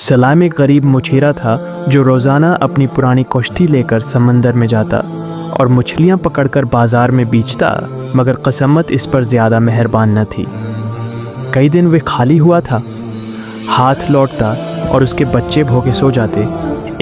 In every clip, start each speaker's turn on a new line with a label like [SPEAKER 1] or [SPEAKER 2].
[SPEAKER 1] सलाम एक गरीब मुछेरा था जो रोज़ाना अपनी पुरानी कश्ती लेकर समंदर में जाता और मछलियाँ पकड़कर बाज़ार में बेचता, मगर क़स्मत इस पर ज़्यादा मेहरबान न थी। कई दिन वे खाली हुआ था, हाथ लौटता और उसके बच्चे भूखे सो जाते।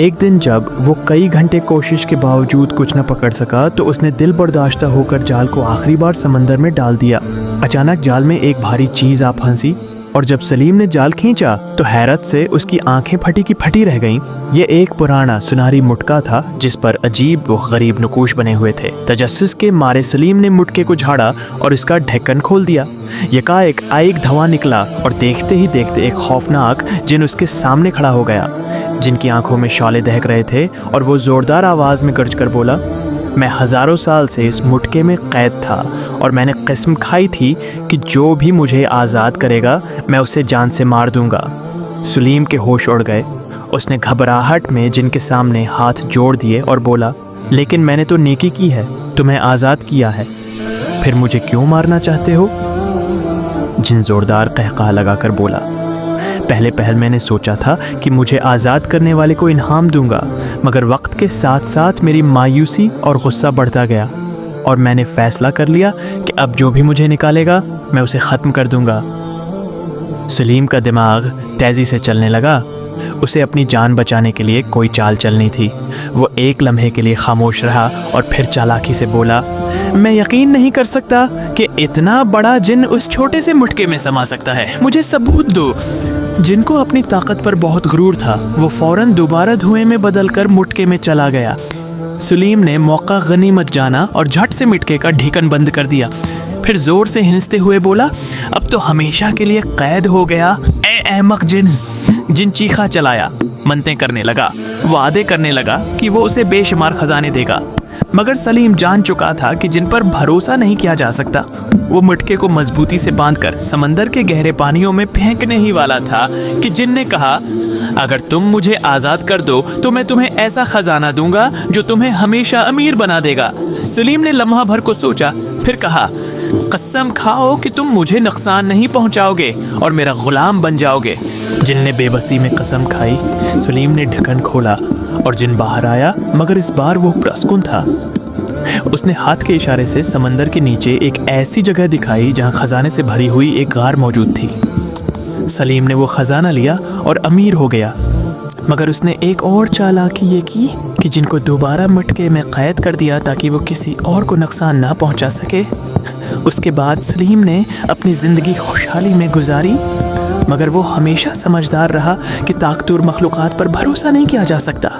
[SPEAKER 1] एक दिन जब वो कई घंटे कोशिश के बावजूद कुछ न पकड़ सका तो उसने दिल बर्दाश्ता होकर जाल को आखिरी बार समंदर में डाल दिया। अचानक जाल में एक भारी चीज़ आ फंसी और जब सलीम ने जाल खींचा तो हैरत से उसकी आंखें फटी की फटी रह गईं। ये एक पुराना सुनहरी मुटका था जिस पर अजीब व गरीब नकूश बने हुए थे। तजस्सुस के मारे सलीम ने मुटके को झाड़ा और इसका ढक्कन खोल दिया। यकाएक एक धुआं निकला और देखते ही देखते एक खौफनाक जिन उसके सामने खड़ा हो गया, जिनकी आंखों में शौले दहक रहे थे, और वो ज़ोरदार आवाज़ में गरज कर बोला, मैं हज़ारों साल से इस मुटके में क़ैद था और मैंने कसम खाई थी कि जो भी मुझे आज़ाद करेगा मैं उसे जान से मार दूंगा। सलीम के होश उड़ गए। उसने घबराहट में जिनके सामने हाथ जोड़ दिए और बोला, लेकिन मैंने तो नेकी की है, तुम्हें आज़ाद किया है, फिर मुझे क्यों मारना चाहते हो? जिन ज़ोरदार कहक़हा लगाकर बोला, पहले मैंने सोचा था कि मुझे आज़ाद करने वाले को इनाम दूंगा, मगर वक्त के साथ साथ मेरी मायूसी और गुस्सा बढ़ता गया और मैंने फ़ैसला कर लिया कि अब जो भी मुझे निकालेगा मैं उसे ख़त्म कर दूंगा। सलीम का दिमाग तेज़ी से चलने लगा। उसे अपनी जान बचाने के लिए कोई चाल चलनी थी। वो एक लम्हे के लिए खामोश रहा और फिर चालाकी से बोला, मैं यकीन नहीं कर सकता कि इतना बड़ा जिन उस छोटे से मुटके में समा सकता है। मुझे सबूत दो। जिनको अपनी ताकत पर बहुत गुरूर था वो फ़ौरन दोबारा धुएं में बदलकर मुटके में चला गया। सलीम ने मौका गनीमत जाना और झट से मुटके का ढक्कन बंद कर दिया। फिर ज़ोर से हिंसते हुए बोला, अब तो हमेशा के लिए कैद हो गया। ए अहमक जिन चीखा चलाया, मनतें करने लगा, वादे करने लगा कि वो उसे बेशुमार खजाने देगा, मगर सलीम जान चुका था कि जिन पर भरोसा नहीं किया जा सकता। वो मुटके को मजबूती से बांधकर समंदर के गहरे पानियों में फेंकने ही वाला था कि जिन ने कहा, अगर तुम मुझे आज़ाद कर दो तो मैं तुम्हें ऐसा खजाना दूंगा जो तुम्हें हमेशा अमीर बना देगा। सलीम ने लम्हा भर को सोचा, फिर कहा, कसम खाओ कि तुम मुझे नुकसान नहीं पहुंचाओगे और मेरा गुलाम बन जाओगे। जिन ने बेबसी में कसम खाई। सलीम ने ढक्कन खोला और जिन बाहर आया, मगर इस बार वो पुरस्कुन था। उसने हाथ के इशारे से समंदर के नीचे एक ऐसी जगह दिखाई जहां खजाने से भरी हुई एक गार मौजूद थी। सलीम ने वो खजाना लिया और अमीर हो गया, मगर उसने एक और चालाकी ये की कि जिनको दोबारा मुटके में कैद कर दिया ताकि वो किसी और को नुकसान ना पहुंचा सके। उसके बाद सलीम ने अपनी ज़िंदगी खुशहाली में गुजारी, मगर वो हमेशा समझदार रहा कि ताकतवर मखलूक़ात पर भरोसा नहीं किया जा सकता।